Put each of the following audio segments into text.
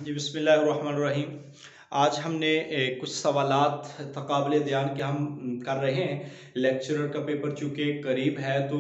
जी बिस्मिल्लाहिर्रहमानिर्रहीम। आज हमने कुछ सवालात तक़ाबुल ध्यान के हम कर रहे हैं। लेक्चरर का पेपर चूँकि करीब है तो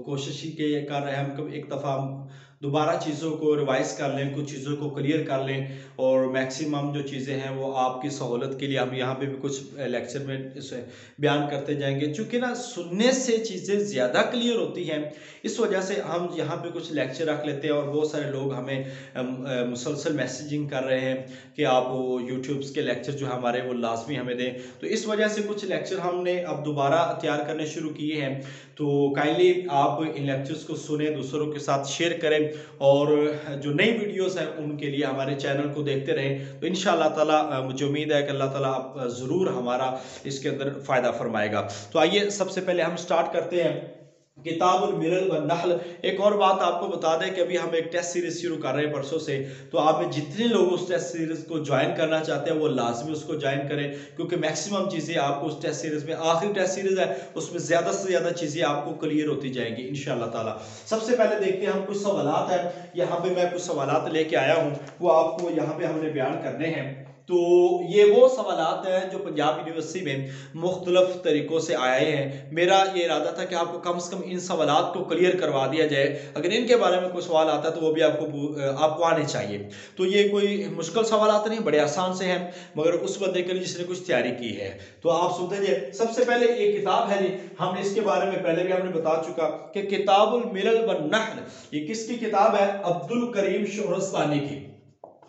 कोशिश ही के कर रहे हैं हम कब एक दफ़ा हम दोबारा चीज़ों को रिवाइज़ कर लें, कुछ चीज़ों को क्लियर कर लें और मैक्सिमम जो चीज़ें हैं वो आपकी सहूलत के लिए हम यहाँ पे भी कुछ लेक्चर में इसे बयान करते जाएंगे। चूँकि ना सुनने से चीज़ें ज़्यादा क्लियर होती हैं, इस वजह से हम यहाँ पे कुछ लेक्चर रख लेते हैं और बहुत सारे लोग हमें मुसलसल मैसेजिंग कर रहे हैं कि आप वो यूट्यूब्स के लेक्चर जो हमारे वो लाजमी हमें दें। तो इस वजह से कुछ लेक्चर हमने अब दोबारा तैयार करने शुरू किए हैं। तो काइंडली आप इन लेक्चर्स को सुने, दूसरों के साथ शेयर करें और जो नई वीडियोस हैं उनके लिए हमारे चैनल को देखते रहें। तो इंशाअल्लाह ताला मुझे उम्मीद है कि अल्लाह ताला आप ज़रूर हमारा इसके अंदर फ़ायदा फरमाएगा। तो आइए सबसे पहले हम स्टार्ट करते हैं किताबुल मिलल व नहल। एक और बात आपको बता दें कि अभी हम एक टेस्ट सीरीज शुरू कर रहे हैं परसों से, तो आप में जितने लोग उस टेस्ट सीरीज को ज्वाइन करना चाहते हैं वो लाजमी उसको ज्वाइन करें, क्योंकि मैक्सिमम चीज़ें आपको उस टेस्ट सीरीज में, आखिरी टेस्ट सीरीज है उसमें ज़्यादा से ज़्यादा चीज़ें आपको क्लियर होती जाएंगी इंशाअल्लाह ताला। सबसे पहले देखते हैं हम कुछ सवालात हैं, यहाँ पे मैं कुछ सवालात लेके आया हूँ, वो आपको यहाँ पे हमने बयान करने हैं। तो ये वो सवालात हैं जो पंजाब यूनिवर्सिटी में मुख्तलिफ तरीक़ों से आए हैं। मेरा ये इरादा था कि आपको कम से कम इन सवालात को क्लियर करवा दिया जाए। अगर इनके बारे में कोई सवाल आता है तो वो भी आपको आने चाहिए। तो ये कोई मुश्किल सवालात नहीं, बड़े आसान से हैं, मगर उस बंदे के लिए जिसने कुछ तैयारी की है। तो आप सुनते जाइए। सबसे पहले ये किताब है जी, हमने इसके बारे में पहले भी हमने बता चुका कि किताबुल मिलल व नहल, ये किसकी किताब है? अब्दुल करीम शोहरस्तानी की।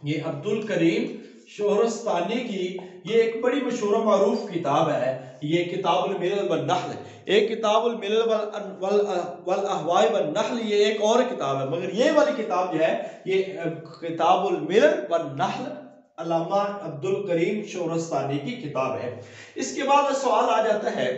ये अब्दुल करीम शोहरस्तानी की ये एक बड़ी मशहूर मारूफ किताब है। ये किताबुल मिलल व नहल, एक किताबुल मिलल वल अहवाई व नहल, ये एक और किताब है, मगर ये वाली किताब जो है ये किताबुल मिलल व नहल अल्लामा अब्दुल करीम शोहरस्तानी की किताब है। इसके बाद सवाल आ जाता है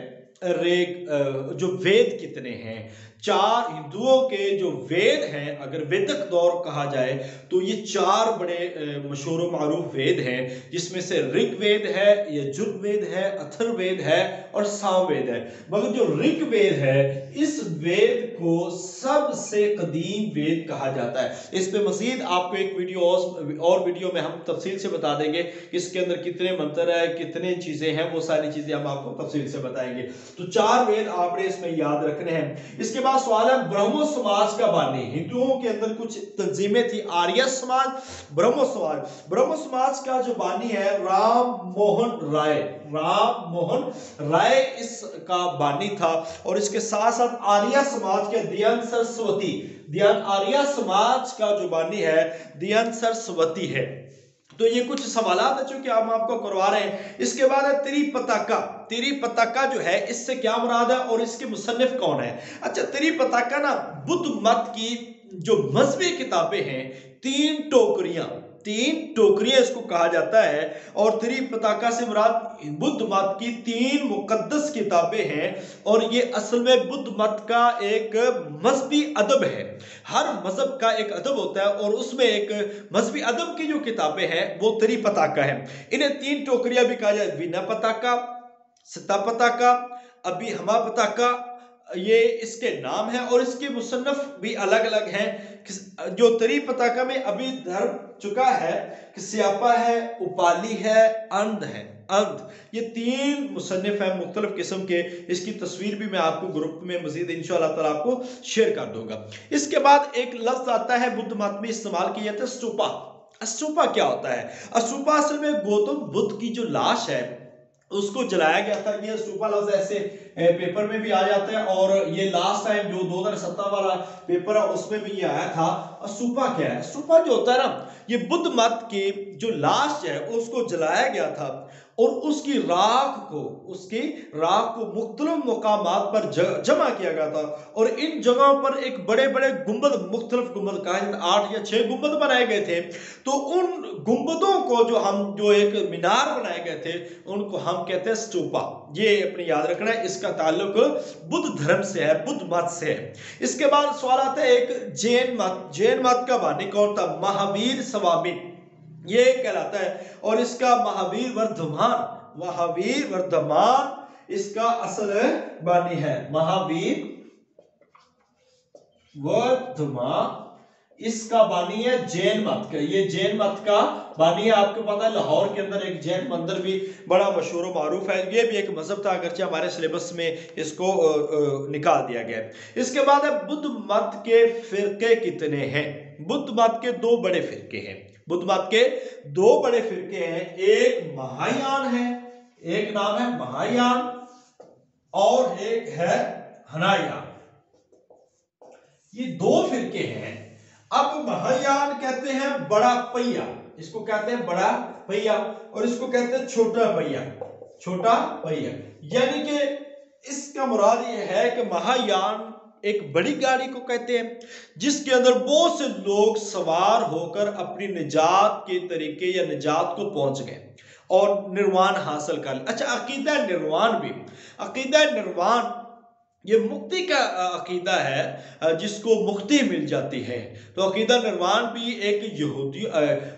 जो वेद कितने हैं? चार हिंदुओं के जो वेद हैं, अगर वेदक दौर कहा जाए तो ये चार बड़े मशहूर मारूफ वेद हैं, जिसमें से ऋग्वेद है, यजुर्वेद है, अथर्ववेद है और सामवेद है। मगर जो ऋग्वेद है इस वेद को सबसे कदीम वेद कहा जाता है। इस पे मजीद आपको एक वीडियो में हम तफसील से बता देंगे कि इसके अंदर कितने मंत्र है, कितने चीजें हैं, वो सारी चीजें हम आपको तफसील से बताएंगे। तो चार वेद आपने इसमें याद रखने हैं। इसके बाद सवाल है ब्रह्मो समाज का बानी। हिंदुओं के अंदर कुछ तंजीमें थी, आर्य समाज, ब्रह्मो समाज। ब्रह्मो समाज का जो बानी है राम मोहन राय, राम मोहन राय इसका बानी था। और इसके साथ साथ आर्य समाज के दयान सरस्वती, दयान आर्य समाज का जो बानी है दयान सरस्वती है। तो ये कुछ सवालात है चूंकि हम आपको करवा रहे हैं। इसके बाद है त्रिपिटका। त्रिपिटका जो है इससे क्या मुराद है और इसके मुसन्निफ कौन है? अच्छा, त्रिपिटका ना बुद्ध मत की जो मजहबी किताबें हैं, तीन टोकरियां इसको कहा जाता है। और त्रिपिटका से मुराद बुद्ध मत की तीन मुकद्दस किताबें हैं और ये असल में बुद्ध मत का एक मजहबी अदब है। हर मजहब का एक अदब होता है और उसमें एक मजहबी अदब की जो किताबें हैं वो त्रिपिटका है। इन्हें तीन टोकरियां भी कहा जाए, विनयपिटका, सत्तापिटका, अभिधम्मपिटका, ये इसके नाम है और इसके मुसन्नफ भी अलग अलग हैं। जो त्रिपिटका में अभिधर्म चुका है, स्यापा है, उपाली है, अंध है, अंध, ये तीन मुसन्निफ हैं मुख्तलिफ किस्म के। इसकी तस्वीर भी मैं आपको ग्रुप में मजीद इंशाअल्लाह ताला आपको शेयर कर दूंगा। इसके बाद एक लफ्ज आता है बुद्ध मत में इस्तेमाल किया जाता है, स्तूपा। स्तूपा क्या होता है? स्तूपा असल में गौतम बुद्ध की जो लाश है उसको जलाया गया था। ये स्तूपा लफ्ज ऐसे पेपर में भी आ जाता है और ये लास्ट टाइम जो 2017 वाला पेपर है उसमें भी ये आया था। स्तूपा क्या है? स्तूपा जो होता है ना, ये बुद्ध मत की जो लाश है उसको जलाया गया था और उसकी राख को मुख्तलिफ मुकामात पर जमा किया गया था। और इन जगहों पर एक बड़े बड़े गुंबद, मुख्तलिफ गुंबद कहा जाता है, 8 या 6 गुंबद बनाए गए थे। तो उन गुंबदों को जो एक मीनार बनाए गए थे उनको हम कहते हैं स्तूपा। ये अपने याद रखना है, इसका ताल्लुक बुद्ध धर्म से है, बुद्ध मत से है। इसके बाद सवाल आता है एक जैन मत। जैन मत का बानी कौन था? महावीर स्वामी ये कहलाता है और इसका महावीर वर्धमान इसका असल बानी है, महावीर वर्धमान इसका बानी है जैन मत का, ये जैन मत का बानी है। आपको पता है लाहौर के अंदर एक जैन मंदिर भी बड़ा मशहूर मारूफ है, ये भी एक मजहब था, अगरचे हमारे सिलेबस में इसको निकाल दिया गया है। इसके बाद है बुद्ध मत के फिरके कितने हैं? बुद्ध मत के दो बड़े फिरके हैं, बुद्ध मत के दो बड़े फिरके हैं, एक महायान है, एक नाम है महायान और एक है हनायान, ये दो फिरके हैं। अब महायान कहते हैं बड़ा पहिया, इसको कहते हैं बड़ा पहिया, और इसको कहते हैं छोटा पहिया, छोटा पहिया। यानी कि इसका मुराद ये है कि महायान एक बड़ी गाड़ी को कहते हैं जिसके अंदर बहुत से लोग सवार होकर अपनी निजात के तरीके या निजात को पहुंच गए और निर्वाण हासिल कर लिया। अच्छा, अकीदा निर्वाण भी, अकीदा निर्वाण ये मुक्ति का अकीदा है, जिसको मुक्ति मिल जाती है। तो अकीदा निर्वाण भी एक यहूदी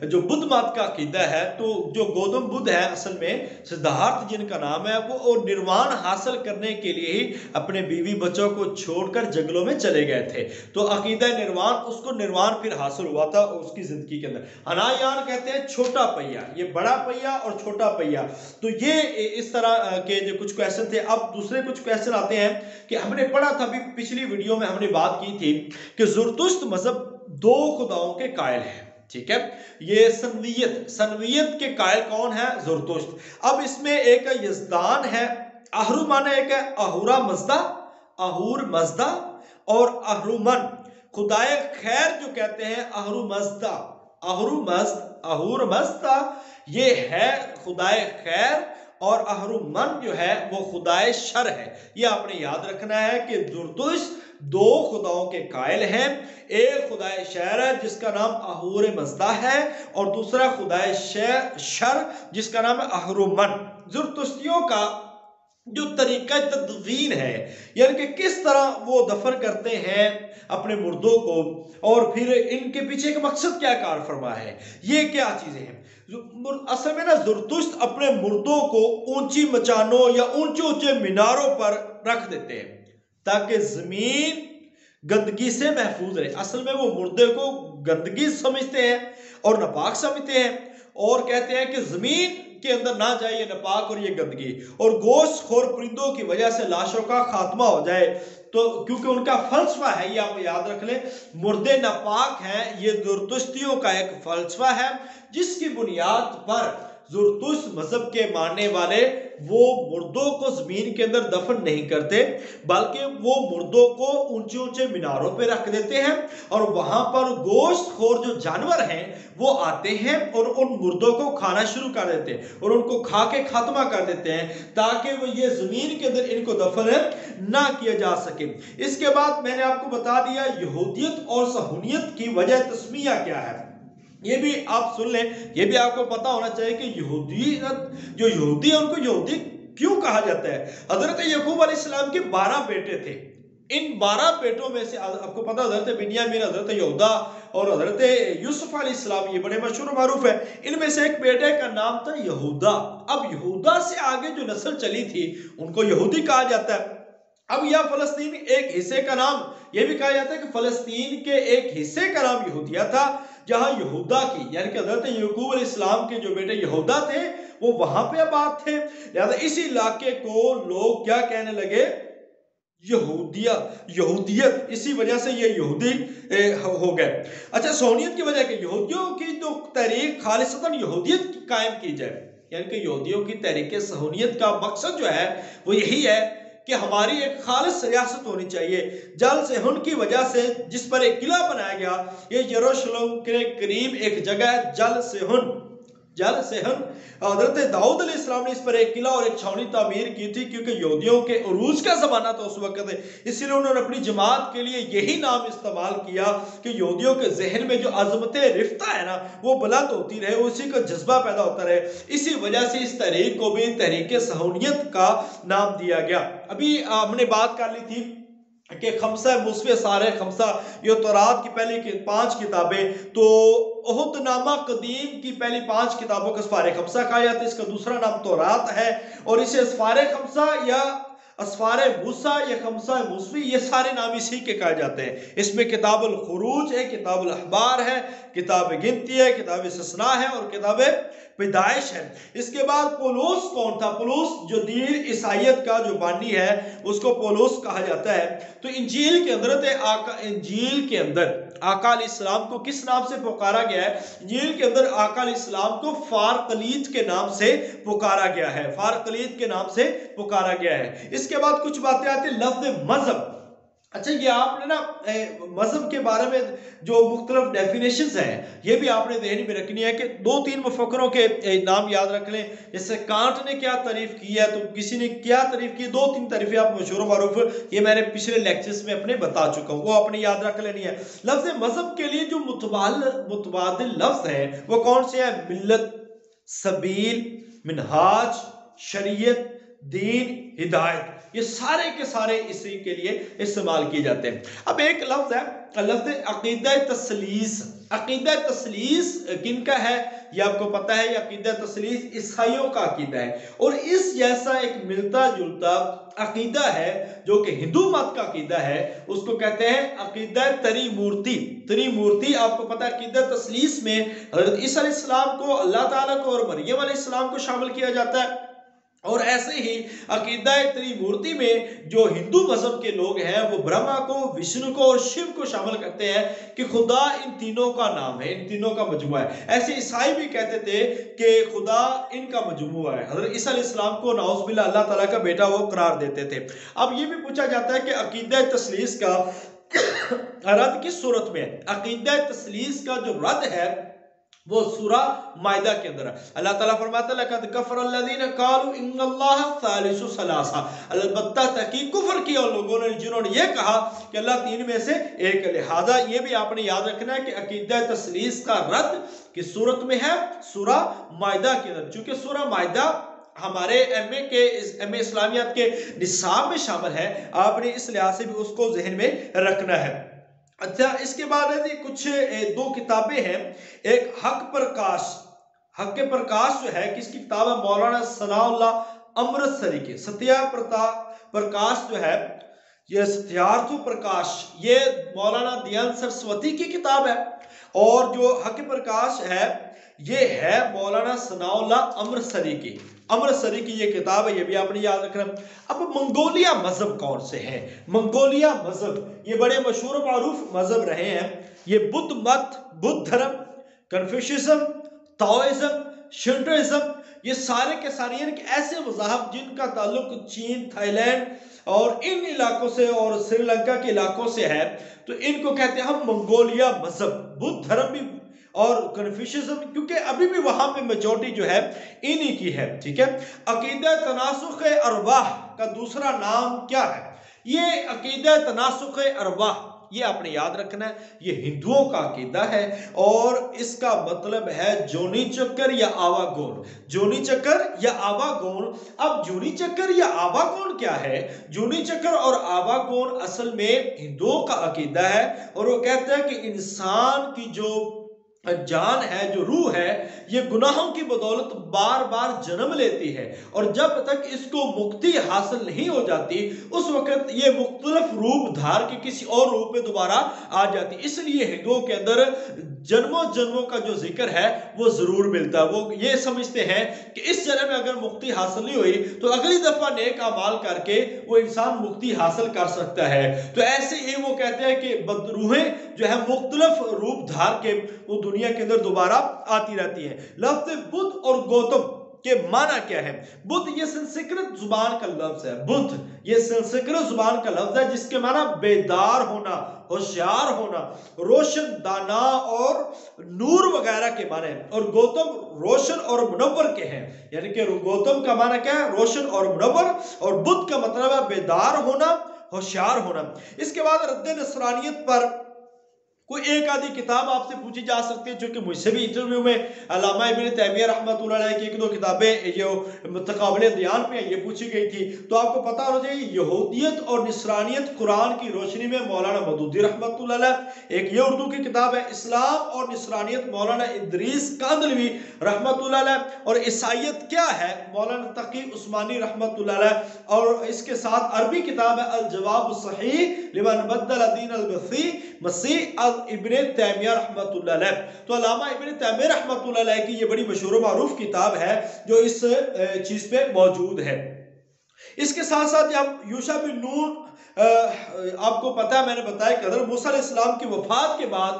जो बुद्ध मत का अकीदा है। तो जो गौतम बुद्ध है असल में सिद्धार्थ जिनका नाम है, वो निर्वाण हासिल करने के लिए ही अपने बीवी बच्चों को छोड़कर जंगलों में चले गए थे। तो अकीदा निर्वाण, उसको निर्वाण फिर हासिल हुआ था उसकी जिंदगी के अंदर। हनायान कहते हैं छोटा पहिया, ये बड़ा पहिया और छोटा पहिया। तो ये इस तरह के जो कुछ क्वेश्चन थे। अब दूसरे कुछ क्वेश्चन आते हैं कि हमने पढ़ा था अभी पिछली वीडियो में, हमने बात की थी कि ज़ुरतुश्त मजहब दो खुदाओं के कायल है, ठीक है। ये सनवियत के कायल कौन है? ज़ुरतुश्त। अब इसमें एक यज़दान है, अहरुमन एक है, अहूर मजदा और अहरुमन। खुदाए खैर जो कहते हैं अहूर मजदा ये है खुदाए खैर, और अहरुमन जो है वो खुदाए शर है। ये आपने याद रखना है कि ज़ुरतुश्त दो खुदाओं के कायल हैं। एक खुदाए शर है जिसका नाम अहूर मजदा है, और दूसरा खुदाए शर जिसका नाम है अहरुमन। ज़ुरतुश्तियों का जो तरीका तदवीन है, यानी कि किस तरह वो दफन करते हैं अपने मुर्दों को, और फिर इनके पीछे का मकसद क्या कार फरमा है, ये क्या चीजें हैं। असल में ना ज़ुरतुश्त अपने मुर्दों को ऊंची मचानों या ऊंचे ऊंचे मीनारों पर रख देते हैं ताकि जमीन गंदगी से महफूज रहे। असल में वो मुर्दे को गंदगी समझते हैं और नापाक समझते हैं, और कहते हैं कि जमीन के अंदर ना जाए ये नापाक और ये गंदगी, और गोश्तखोर परिंदों की वजह से लाशों का खात्मा हो जाए। तो क्योंकि उनका फलसफा है, ये आप याद रख लें, मुर्दे नापाक हैं, ये ज़ुरतुश्तियों का एक फलसफा है जिसकी बुनियाद पर ज़ुरतुश्त मजहब के मानने वाले वो मुर्दों को जमीन के अंदर दफन नहीं करते, बल्कि वो मुर्दों को ऊंचे ऊंचे मीनारों पे रख देते हैं, और वहां पर गोश्तखोर जो जानवर हैं वो आते हैं और उन मुर्दों को खाना शुरू कर देते हैं और उनको खा के खात्मा कर देते हैं, ताकि वो ये जमीन के अंदर इनको दफन ना किया जा सके। इसके बाद मैंने आपको बता दिया यहूदियत और सहूनियत की वजह तस्मिया क्या है, ये भी आप सुन लें। ये भी आपको पता होना चाहिए कि जो यहूदी है उनको यहूदी क्यों कहा जाता है। हजरत यकूब अलैहिस्सलाम के 12 बेटे थे। इन 12 बेटों में से आपको पता हजरत बिन्यामीन, हजरत यहूदा और हजरत यूसुफ अलैहिस्सलाम, ये बड़े मशहूर मारूफ है। इनमें से एक बेटे का नाम था यहूदा। अब यहूदा से आगे जो नस्ल चली थी उनको यहूदी कहा जाता है। अब यह फलस्तीन एक हिस्से का नाम, यह भी कहा जाता है कि फलस्तीन के एक हिस्से का नाम यहूदिया था, जहां यहूदा की यानी कि हजरत यकूब अलैहिस्सलाम के जो बेटे यहूदा थे वो वहां पे आबाद थे। लिहाजा इस इलाके को लोग क्या कहने लगे, यहूदियत। इसी वजह से ये यहूदी हो गए। अच्छा, सोनियत की वजह के यहूदियों की जो तहरीक खालिसतन यहूदियत कायम की जाए, यानी कि यहूदियों की तहरीक सहूनियत का मकसद जो है वो यही है कि हमारी एक खालिस रियासत होनी चाहिए। जल सेहन की वजह से जिस पर एक किला बनाया गया, ये यरूशलेम के करीब एक जगह है जल सेहन। हज़रत दाऊद अलैहिस्सलाम ने इस पर एक किला और एक छावनी तामीर की थी, क्योंकि यहूदियों के उरूज का ज़माना था उस वक्त, इसीलिए उन्होंने अपनी जमात के लिए यही नाम इस्तेमाल किया कि यहूदियों के जहन में जो अजमत रिफ्ता है ना वो बुलंद होती रहे, उसी का जज्बा पैदा होता रहे। इसी वजह से इस तहरीक को भी तहरीक सहूनियत का नाम दिया गया। अभी हमने बात कर ली थी कि खमसा मुस्वे सारे खमसा, ये तौरात की पहली 5 किताबें, तो उहदनामा कदीम की पहली 5 किताबों को सफारे खमसा कहा जाता है। इसका दूसरा नाम तौरात है, और इसे सफारे खमसा या असफार मूसा या खमसा मूसवी, ये सारे नाम इसी के कहे जाते हैं। इसमें किताबुल खुरूज है, किताबुल अखबार है, किताब गिनती है, किताब इस्तिस्ना है और किताब पैदाइश है। इसके बाद पौलुस कौन था? पौलुस जो दीन ईसाइयत का जो बानी है उसको पौलुस कहा जाता है। तो इंजील के अंदर इंजील के अंदर आका अलैहिस्सलाम को किस नाम से पुकारा गया है? इंजील के अंदर आका अलैहिस्सलाम को फारकलीत के नाम से पुकारा गया है, फारकलीत के नाम से पुकारा गया है। इसके बाद कुछ बातें आती है लफ्ज मजहब। अच्छा, ये आपने ना मजहब के बारे में जो मुख्तलिफ डेफिनेशंस हैं ये भी आपने ध्यान में रखनी है कि 2-3 मुफक्किरों के नाम याद रख लें। जैसे कांट ने क्या तारीफ की है, तो किसी ने क्या तारीफ की, 2-3 तारीफें आप मशहूर मारूफ ये मैंने पिछले लेक्चर्स में अपने बता चुका हूँ, वो आपने याद रख लेनी है। लफ्ज मजहब के लिए जो मुतबादिल लफ्ज है वो कौन से हैं? मिल्लत, सबील, मिनहाज, शरीयत, दीन, हिदायत, ये सारे के सारे इसी के लिए इस्तेमाल किए जाते हैं। अब एक लफ्ज है लफ्ज अकीदा तसलीस। अकीदा तसलीस किनका है ये आपको पता है? अकीदा तसलीस ईसाइयों का अकीदा है और इस जैसा एक मिलता जुलता अकीदा है जो कि हिंदू मत का अकीदा है, उसको कहते हैं अकीदा त्रिमूर्ति। त्रिमूर्ति आपको पता है अकीदा तसलीस में हज़रत ईसा अलैहिस्सलाम को, अल्लाह ताला को और मरियम अलैहिस्सलाम को शामिल किया जाता है। और ऐसे ही अकीदा त्रिमूर्ति में जो हिंदू मजहब के लोग हैं वो ब्रह्मा को, विष्णु को और शिव को शामिल करते हैं कि खुदा इन तीनों का नाम है, इन तीनों का मजमुआ है। ऐसे ईसाई भी कहते थे कि खुदा इनका मजमुआ है। हज़रत ईसा अलैहिस्सलाम को नाउज़ुबिल्लाह अल्लाह ताला का बेटा वो करार देते थे। अब ये भी पूछा जाता है कि अकीदा तसलीस का रद्द किस सूरत में है? अकीदा तसलीस का जो रद्द है वो सूरा मायदा के अंदर है। अल्लाह ताला फरमाता है लक़द कफ़र अल्लज़ीना क़ालू इन्नल्लाह सालिसु सलासा, अलबत्ता तहकीक कुफ्र किया उन लोगों ने जिन्होंने ये कहा कि अल्लाह तीन में से एक है। लिहाजा ये भी आपने याद रखना है कि अकीदा तसलीस का रद्द किस सूरत में है? सूरा मायदा के अंदर। चूंकि सूरा मायदा हमारे एमए इस्लामियात के निसाब में शामिल है, आपने इस लिहाज से भी उसको ज़हन में रखना है। अच्छा, इसके बाद है जी कुछ 2 किताबें हैं। एक हक प्रकाश, हक के प्रकाश जो है किसकी किताब है? मौलाना सनाउल्लाह अमृतसरी की। सत्या प्रकाश जो है ये सत्यार्थु प्रकाश, ये मौलाना दयानंद सरस्वती की किताब है। और जो हक प्रकाश है ये है मौलाना सनाउल्लाह अमृतसरी की ये किताब है, ये भी आपने याद रखना। अब मंगोलिया मजहब कौन से हैं? मंगोलिया मजहब ये बड़े मशहूर मारूफ मजहब रहे हैं। ये बुद्ध मत, बुद्ध धर्म, कन्फ्यूशियज्म, ताओइज्म, शिंटोइज्म, ये सारे के सारे ऐसे मज़ाहब जिनका ताल्लुक चीन, थाईलैंड और इन इलाकों से और श्रीलंका के इलाकों से है, तो इनको कहते हैं हम मंगोलिया मजहब। बुद्ध धर्म भी और कन्फ्यूशियज्म, क्योंकि अभी भी वहां पे मेजॉरिटी जो है इन्हीं की है। ठीक है। अकीदा तनासुख अरवाह का दूसरा नाम क्या है? ये अकीदा तनासुख अरवाह ये आपने याद रखना है, ये हिंदुओं का अकीदा है और इसका मतलब है जोनी चक्कर या आवागौन। जोनी चक्कर या आवागौन। अब जोनी चक्कर या आवागौन क्या है? जोनी चक्कर और आवागौन असल में हिंदुओं का अकीदा है और वो कहते हैं कि इंसान की जो जान है, जो रूह है, ये गुनाहों की बदौलत बार बार जन्म लेती है और जब तक इसको मुक्ति हासिल नहीं हो जाती उस वक्त ये मुख्तलिफ रूप धार के किसी और रूप में दोबारा आ जाती। इसलिए हिंदुओं के अंदर जन्मों जन्मों का जो जिक्र है वो जरूर मिलता है। वो ये समझते हैं कि इस जन्म में अगर मुक्ति हासिल नहीं हुई तो अगली दफा नेक अमाल करके वो इंसान मुक्ति हासिल कर सकता है। तो ऐसे ही वो कहते हैं कि बदरूहें जो है मुख्तलिफ रूप धार के वो दुनिया के अंदर दोबारा आती रहती है। लफ्ज बुद्ध और गौतम के माना क्या है? बुद्ध ये संस्कृत जुबान का लफ्ज है। बुद्ध ये संस्कृत जुबान का लफ्ज है जिसके माना बेदार होना, होशियार होना, रोशन, दाना और नूर वगैरह के माने। और गौतम रोशन और मुनव्वर के हैं, यानी कि गौतम का माना क्या है? रोशन और मुनव्वर। और बुद्ध का मतलब है बेदार होना, होशियार होना। इसके बाद रद्द नसरानियत पर कोई एक आधी किताब आपसे पूछी जा सकती है, जो कि मुझसे भी इंटरव्यू में अल्लामा इब्न तैमिया रहमतुल्लाह अलैह की एक दो किताबें जो तकाबले दयान पे ये पूछी गई थी। तो आपको पता होना चाहिए यहूदियत और निसरानियत कुरान की रोशनी में मौलाना मदूदी रहमतुल्लाह अलैह, एक ये उर्दू की किताब है इस्लाम और निसरानियत मौलाना इदरीस कांदलवी रहमतुल्लाह अलैह, और ईसाइयत क्या है मौलाना तकी उस्मानी रहमतुल्लाह अलैह, और इसके साथ अरबी किताब है अल जवाब सहीह लिमन बद्दल दीन अल मसीह इब्ने तैमिया रहमतुल्लाह अलैह। तो अल्लामा इब्ने तैमिया रहमतुल्लाह अलैह की ये बड़ी मशहूर मारूफ किताब है जो इस चीज पे मौजूद है। इसके साथ साथ जब यूशा बिन नून, आपको पता है मैंने बताया कि हज़रत मूसा अलैहिस्सलाम की वफात के बाद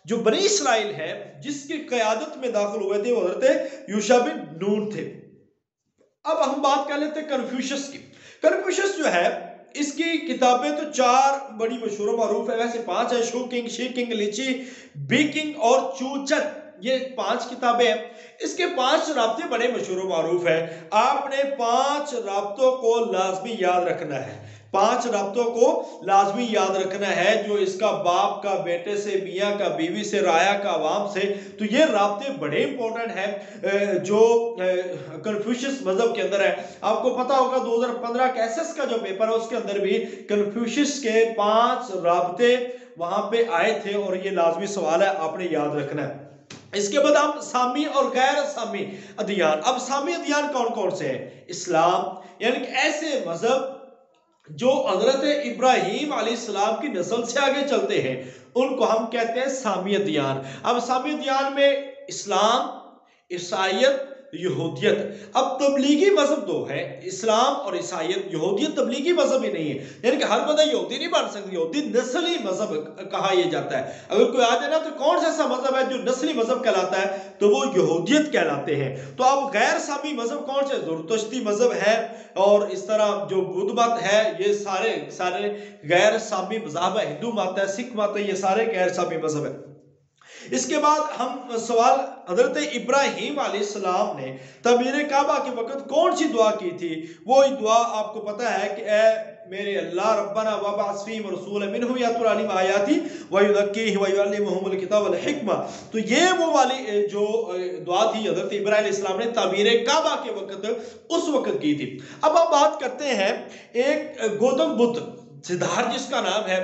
जो बनी इस्राइल है जिसकी क़यादत में दाखिल हुए थे वो हज़रत यूशा बिन नून थे। अब हम बात कर लेते हैं कन्फ्यूशियस की। कन्फ्यूशियस जो है इसकी किताबें तो चार बड़ी मशहूर मारूफ है, वैसे पांच है, शू किंग, शी किंग, लीची, बी किंग और चूचन, ये पांच किताबें हैं। इसके पांच राब्ते बड़े मशहूर मारूफ है। आपने पांच राब्तों को लाजमी याद रखना है, पांच राब्तों को लाजमी याद रखना है, जो इसका बाप का बेटे से, मियाँ का बीवी से, राया का अवाम से। तो ये राब्ते बड़े इंपॉर्टेंट हैं जो कन्फ्यूशियस मजहब के अंदर है। आपको पता होगा 2015 का एसएस का जो पेपर है उसके अंदर भी कन्फ्यूशियस के पांच राब्ते वहां पे आए थे, और ये लाजमी सवाल है, आपने याद रखना है। इसके बाद हम सामी और गैर सामी अदियान। अब सामी अदियान कौन कौन से हैं? इस्लाम यानी कि ऐसे मजहब जो हजरत इब्राहीम अलैहिस्सलाम की नस्ल से आगे चलते हैं, उनको हम कहते हैं सामी अदियान। अब सामी अदियान में इस्लाम, ईसाइयत, यहूदियत। अब तबलीगी मजहब दो है, इस्लाम और ईसाइयत। यहूदियत तबलीगी मजहब ही नहीं है, यानी कि हर बंदा यहूदी नहीं बन सकता। यहूदी नस्ली मजहब कहा यह जाता है। अगर कोई आ जाए ना तो कौन सा ऐसा मजहब है जो नस्ली मजहब कहलाता है, तो वो यहूदियत कहलाते हैं। तो अब गैर सामी मजहब कौन से? ज़ुरतुश्ती मजहब है, और इस तरह जो बुद्ध मत है, ये सारे सारे गैर सामी मजहब है। हिंदू मत है, सिख मत है, ये सारे गैर सामी मजहब है। इसके बाद हम सवाल, हजरत इब्राहीम अलैहिस्सलाम ने तमीर काबा के वक्त कौन सी दुआ की थी? वो दुआ आपको पता है कि ए मेरे अल्लाह रब्बना वबअस फीहिम रसूलन मिनहुम यतलू अलैहिम आयाती व युज़क्कीहिम व युअल्लिमुहुमुल किताब वल हिकमा। तो ये वो वाली जो दुआ थी हजरत इब्राहीम अलैहिस्सलाम ने तमीर काबा के वक्त उस वक्त की थी। अब हम बात करते हैं एक गौतम बुद्ध, सिद्धार्थ जिसका नाम है,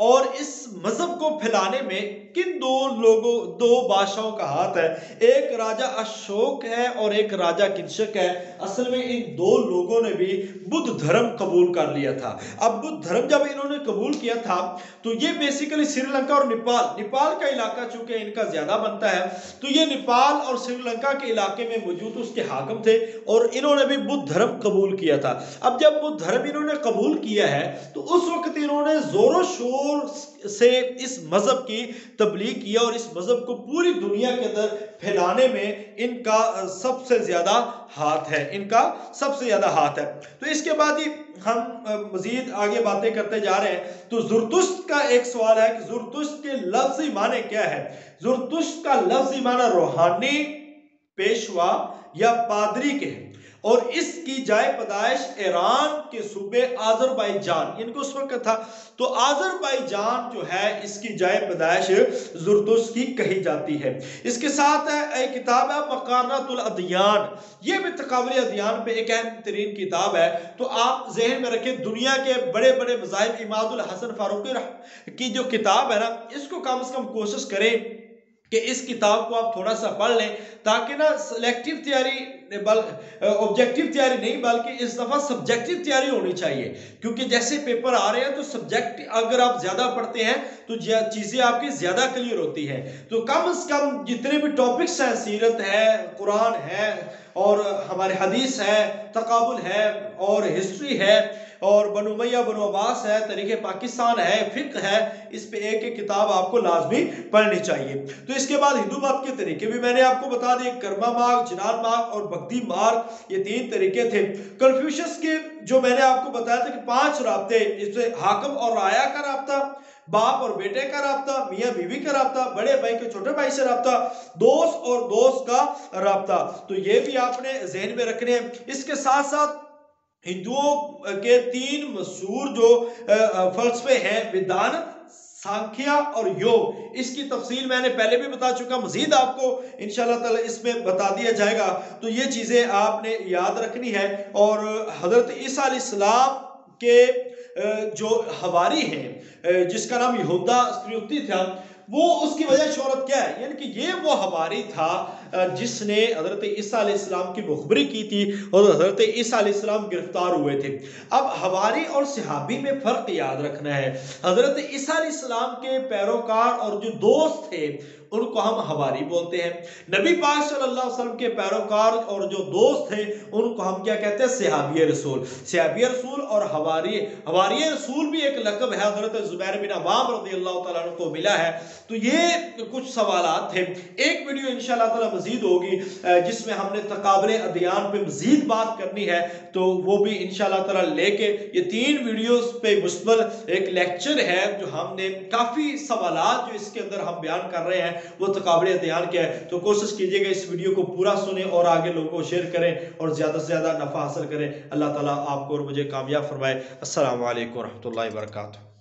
और इस मजहब को फैलाने में किन दो बादशाहों का हाथ है? एक राजा अशोक है और एक राजा किंशक है। असल में इन दो लोगों ने भी बुद्ध धर्म कबूल कर लिया था। अब बुद्ध धर्म जब इन्होंने कबूल किया था तो ये बेसिकली श्रीलंका और नेपाल का इलाका चूंकि इनका ज्यादा बनता है, तो ये नेपाल और श्रीलंका के इलाके में मौजूद उसके हाकिम थे, और इन्होंने भी बुद्ध धर्म कबूल किया था। अब जब बुद्ध धर्म इन्होंने कबूल किया है तो उस वक्त इन्होंने जोरों शोर से इस मजहब की तबलीग किया, और इस मजहब को पूरी दुनिया के अंदर फैलाने में इनका सबसे ज्यादा हाथ है, इनका सबसे ज्यादा हाथ है। तो इसके बाद ही हम मजीद आगे बातें करते जा रहे हैं। तो ज़ुरतुश्त का एक सवाल है कि ज़ुरतुश्त के लफ्ज़ी माने क्या है? ज़ुरतुश्त का लफ्ज़ी माना रूहानी, पेशवा या पादरी के हैं, और इसकी जाए पैदाइश ईरान के सूबे आज़रबाईजान, इनको उस वक्त था। तो आज़रबाईजान जो है इसकी जाए पैदाइश ज़ुरतुश्त की कही जाती है। इसके साथ एक किताब है मकानातुल अदियान, ये भी तकाबुल अदियान पे एक अहम तरीन किताब है। तो आप जहन में रखें, दुनिया के बड़े बड़े मज़ाहिब इमादुल हसन फारूकी की जो किताब है ना, इसको कम से कम कोशिश करें कि इस किताब को आप थोड़ा सा पढ़ लें, ताकि ना सिलेक्टिव तैयारी, ऑब्जेक्टिव तैयारी नहीं बल्कि इस दफा सब्जेक्टिव तैयारी होनी चाहिए। क्योंकि जैसे पेपर आ रहे हैं तो सब्जेक्ट अगर आप ज्यादा पढ़ते हैं तो चीजें आपकी ज्यादा क्लियर होती हैं। तो कम से कम जितने भी टॉपिक्स हैं, सीरत है, कुरान है, और हमारे हदीस है, तकाबुल है, और हिस्ट्री है, और बनु उमैया बनु अब्बास है, तरीके पाकिस्तान है, फिक्र है, इस पे एक एक किताब आपको लाजमी पढ़नी चाहिए। तो इसके बाद हिंदू मत के तरीके भी मैंने आपको बता दिए, कर्मा मार्ग, जिनान मार्ग और भक्ति मार्ग, ये तीन तरीके थे। कन्फ्यूशियस के जो मैंने आपको बताया था कि पांच राब्ते, इसमें हाकिम और राया का राब्ता, बाप और बेटे का राब्ता, मियाँ बीवी का राब्ता, बड़े भाई के छोटे भाई से राब्ता, दोस्त और दोस्त का राब्ता, तो ये भी आपने जहन में रखने हैं। इसके साथ साथ हिंदुओं के तीन मशहूर जो फलसफे हैं, वेदांत, सांख्या और योग, इसकी तफसील मैंने पहले भी बता चुका, मजीद आपको इंशाल्लाह ताला इसमें बता दिया जाएगा। तो ये चीजें आपने याद रखनी है। और हजरत ईसा अलैहिस्सलाम के जो हवारी हैं, जिसका नाम यहूदा इस्करियोती था, वो उसकी वजह शोहरत क्या है, यानी कि ये वो हवारी था जिसने हजरत ईसा अलैहिस्सलाम की मुखबरी की थी और हजरत ईसा अलैहिस्सलाम गिरफ्तार हुए थे। अब हवारी और सहाबी में फर्क याद रखना है। हजरत ईसा अलैहिस्सलाम के पैरोकार और जो दोस्त थे उनको हम हवारी बोलते हैं। नबी पाक सल्लल्लाहु अलैहि वसल्लम के पैरोकार और जो दोस्त थे उनको हम क्या कहते हैं, सहाबी रसूल। सहाबी रसूल और हवारी, हवारी रसूल भी एक लक़ब है, हजरत ज़ुबैर बिन अव्वाम रज़ियल्लाहु तआला अन्हु को मिला है। तो ये कुछ सवालात थे। एक वीडियो इंशाअल्लाह ताला मजीद होगी जिसमें हमने तकाबले अदियान पे मजीद बात करनी है, तो वो भी इंशाअल्लाह ताला लेके, ये 3 वीडियोस पे मुश्तमिल एक लेक्चर है जो हमने काफ़ी सवालात जो इसके अंदर हम बयान कर रहे हैं वो तकाबले अदियान के है। तो कोशिश कीजिएगा इस वीडियो को पूरा सुने और आगे लोगों को शेयर करें और ज़्यादा से ज़्यादा नफ़ा हासिल करें। अल्लाह ताला आपको और मुझे कामयाब फरमाए। अस्सलामु अलैकुम व रहमतुल्लाहि व बरकातुहू।